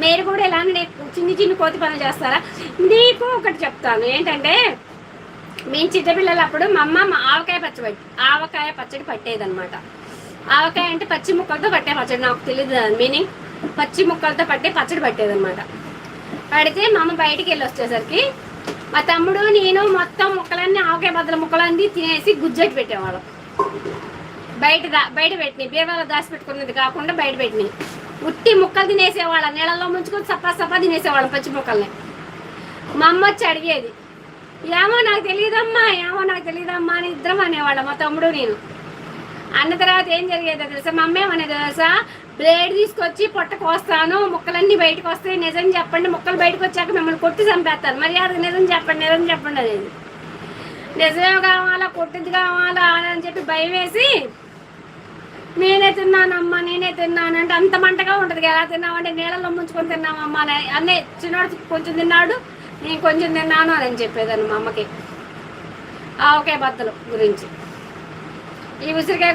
మీరు కూడా ఇలానే చిన్ని చిన్ని కోతి పనులు చేస్తారా? నీకు ఒకటి చెప్తాను ఏంటంటే, మేము చిన్నపిల్లలప్పుడు మా అమ్మ ఆవకాయ పచ్చడి పట్టేదన్నమాట. ఆవకాయ అంటే పచ్చి ముక్కలతో పట్టే పచ్చడి, నాకు తెలియదు మీనింగ్. పచ్చి ముక్కలతో పట్టే పచ్చడి పట్టేదన్నమాట. పడితే మా అమ్మ బయటికి వెళ్ళి వచ్చేసరికి మా తమ్ముడు నేను మొత్తం ముక్కలన్నీ ఆవకాయ బద్దల ముక్కలన్నీ తినేసి గుజ్జెట్టి పెట్టేవాళ్ళం. బయట పెట్టినాయి, బీరువాలో దాచి పెట్టుకున్నది కాకుండా బయట పెట్టినాయి. ఉట్టి ముక్కలు తినేసేవాళ్ళం, నీళ్ళల్లో ముంచుకొని సప్పా తినేసేవాళ్ళం పచ్చి ముక్కల్ని. మా అమ్మ వచ్చి అడిగేది, ఏమో నాకు తెలియదమ్మా అని ఇద్దరం అనేవాళ్ళం, మా తమ్ముడు నేను. అన్న తర్వాత ఏం జరిగేదో తెలుసా? మా అమ్మ ఏమనేది తెలుసా? బ్లేడ్ తీసుకొచ్చి పొట్ట కోస్తాను, ముక్కలన్నీ బయటకు వస్తాయి, నిజం చెప్పండి, ముక్కలు బయటకు వచ్చాక మిమ్మల్ని కొట్టి చంపేస్తాను, మర్యాద నిజం చెప్పండి అనేది. నిజమే కావాలా, కొట్టింది కావాలా అని చెప్పి భయం వేసి, నేనే తిన్నానమ్మా అంటే అంత మంటగా ఉంటుంది. ఎలా తిన్నామంటే నీళ్ళలో ముంచుకొని తిన్నామమ్మా అని. అన్నీ చిన్నవాడు కొంచెం తిన్నాడు, నేను కొంచెం తిన్నాను అని చెప్పేదాన్ని మా అమ్మకి ఆవకాయ బద్దలు గురించి. ఈ ఉసిరికాయ